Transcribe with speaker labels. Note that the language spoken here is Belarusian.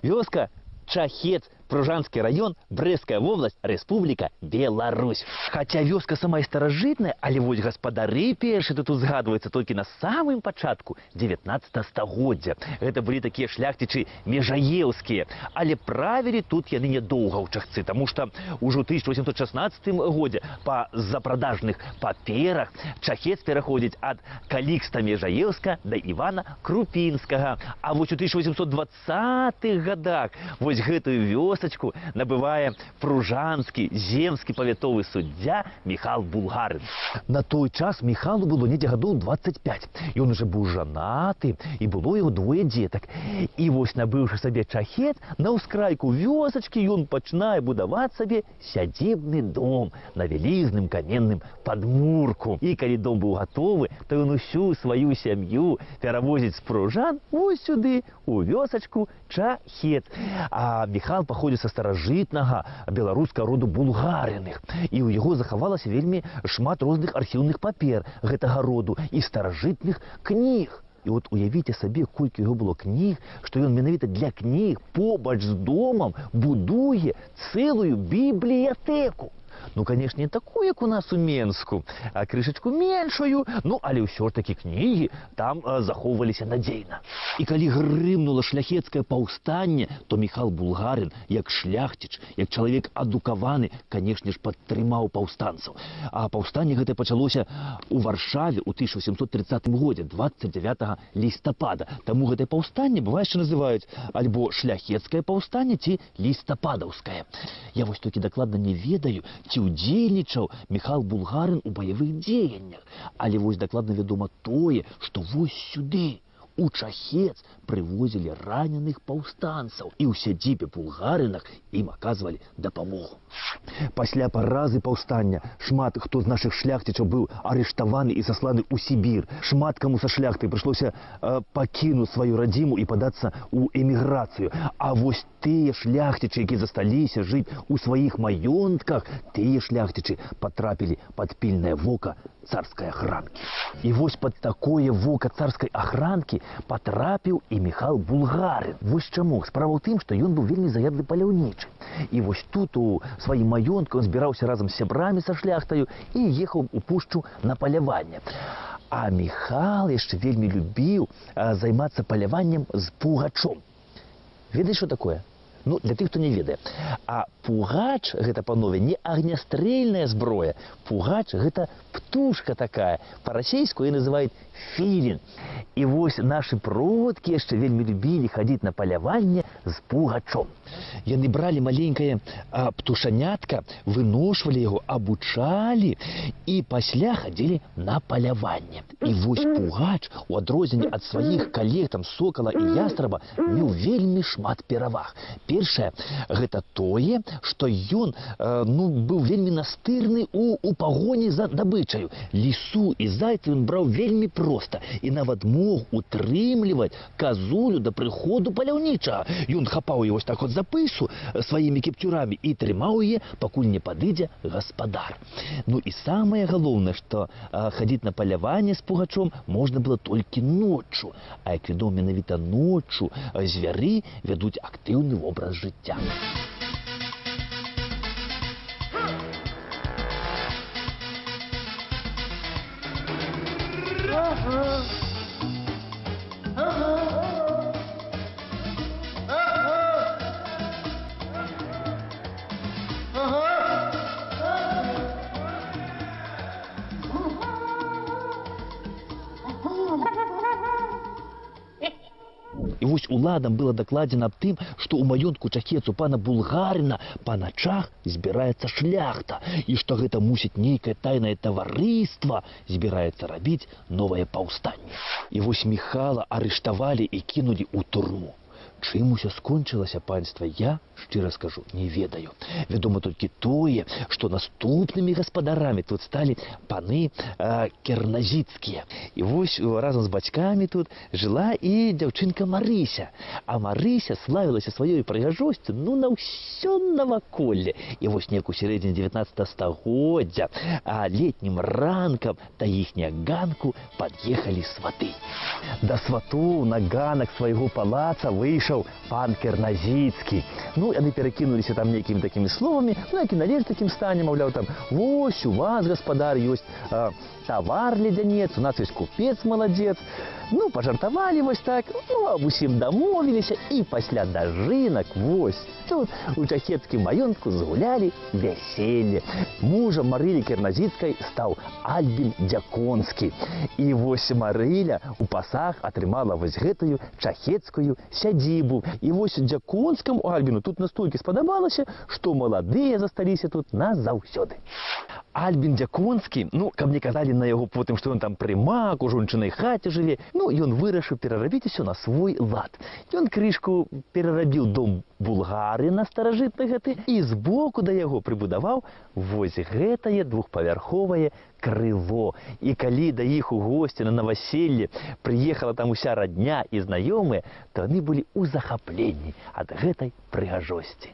Speaker 1: Вёска Чахец, Пружанскі раён, Брэская вобласць, Рэспубліка Беларусь. Хаця вёска сама і старажытная, але вось гаспадары першы тут узгадваюцца толькі на самым пачатку 19 стагоддзя. Гэта былі такія шляхцічы межаеўскія, але правілі тут яны нядоўга ў Чахцы, таму што ўжо ў 1816 годзе па запрадажных паперах Чахец пераходзіць ад Калікста Межаеўска да Івана Крупінскага. А вось у 1820-х годах вось гэтую вёсачку набывае пружанскі земскі павятовы суддзя Міхал Булгарын. На той час Міхалу было недзе гадоў 25. Ён уже быў жанаты, і было яго двое дзетак. І вось, набыўшы сабе Чахец, на ўскрайку вёсачкі ён пачынае будаваць сабе сядзібны дом на вялізным каменным падмурку. І калі дом быў гатовы, то ён усю сваю сям'ю перавозіць з Пружан вось сюды, у вёсачку Чахец. А Міхал паходзіць са старажытнага беларускага роду Булгарыных. І ў яго захавалася вельмі шмат розных архіўных папер гэтага роду і старажытных кніг. І от уявіце сабе, колькі яго было кніг, што ён менавіта для кніг побач з домам будуе цэлую бібліятэку. Ну, конечно, не такую, як у нас у Менску, а крышачку меншую, ну, але ўсё ж такі кнігі там захоўваліся надзейна. І калі грымнула шляхецкае паўстанне, то Міхал Булгарын, як шляхціч, як чалавек адукаваны, канешне ж, падтрымаў паўстанцаў. А паўстанне гэта пачалося ў Варшаве ў 1830 годзе, 29 лістапада. Таму гэтае паўстанне бывае яшчэ называюць альбо шляхецкае паўстанне ці лістападаўскае. Я вось толькі дакладна не ведаю, ці удзельнічаў Міхал Булгарын у баявых дзеяннях. Але вось дакладна вядома тое, што вось сюды, у Чахец, прывозілі раненых паўстанцаў. І ў сядзібе Булгарынах ім аказвалі дапамогу. Пасля паразы паўстання шмат хто з нашых шляхцічаў быў арыштаваны і засланы ў Сібір. Шмат каму са шляхты прыйшлося пакінуць сваю радзіму і падацца ў эміграцыю. А вось тыя шляхцічы, якія засталіся жыць у сваіх маёнтках, тыя шляхцічы патрапілі пад пільнае вока царскай ахранкі. І вось пад такое вока царскай ахранкі патрапіў і Міхал Булгарын. Вось чаму? Справа ў тым, што ён быў вельмі заядлы паляўнічы. І вось тут у сваім маёнтку ён збіраўся разам з сябрамі са шляхтаю і ехаў у пушчу на паляванне. А Міхал яшчэ вельмі любіў займацца паляваннем з пугачом. Ведаеш, што такое? Ну, для тых, хто не ведае. А пугач, гэта, панове, не агнястрэльная зброя. Пугач, гэта птушка такая. Па-расейску яе называюць філін. І вось нашы продкі яшчэ вельмі любілі хадзіць на паляванне з пугачом. Яны бралі маленькае птушанятка, выношвалі яго, абучалі і пасля хадзілі на паляванне. І вось пугач, у адрозненне ад сваіх калег, там, сокала і ястраба, меў вельмі шмат пераваг. Першае, гэта тое, што ён быў вельмі настырны у пагоні за дабычаю. Лісу і зайца ён браў вельмі проста і нават мог утрымліваць казулю да прыходу паляўнічага. Ён хапаў яе вось так от за пысу сваімі кепцюрамі і трымаў яе, пакуль не падыдзе гаспадар. Ну і самае галоўнае, што хадзіць на паляванне з пугачом можна было толькі ноччу. А як вядома, менавіта ноччу звяры вядуць актыўны образ жыцця. І вось уладам было дакладзена аб тым, што ў маёнтку Чахец у пана Булгарына па начах збіраецца шляхта, і што гэта, мусіць, нейкае тайнае таварыства збіраецца рабіць новае паўстанне. І вось Міхала арыштавалі і кінулі ў турму. Чым усё скончылася, панства, я, шчыра скажу, не ведаю. Вядома толькі тое, што наступнымі гаспадарамі тут сталі паны керназіцкія. І вось разам з бацькамі тут жыла і дзяўчынка Марыся. А Марыся славілася сваёй прыгажосцю, на ўсё наваколле. І вось неяк у сярэдзіне 19 стагоддзя летнім ранкам да іхняга ганку пад'ехалі сваты. Да сватоў на ганак свайго палаца выйшаў прыйшоў пан Керназіцкі. Ну, яны перакінуліся там нейкімі такімі словамі, ну, які належаць такім стане, маўляў, там, вось, у вас, гаспадар, ёсць тавар ледзянец, у нас ёсць купец маладзец. Ну, пажартавалі вось так, ну, аб усім дамовіліся, і пасля дажынак, вось, тут у шляхецкім маёнтку згулялі вяселле. Мужам Марылі Керназіцкай стаў Альбін Дзяконскі. І вось Марыля у пасаг атрымала вось гэтую шляхецкую сядзібу. І вось Дзяконскаму Альбіну тут настолькі спадабалася, што маладыя засталіся тут назаўсёды. Альбін Дзяконскі, ну, каб не казалі на яго потым, што ён там прымак, у жончынай хаце жыве, ну, ён вырашыў перарабіць усё на свой лад. Ён крышку перарабіў дом Булгарына старажытны гэты і збоку да яго прыбудаваў вось гэтае двухпавярховае крыло. І калі да іх у госці на наваселле прыехала там уся радня і знаёмыя, то яны былі ў захапленні ад гэтай прыгажосці.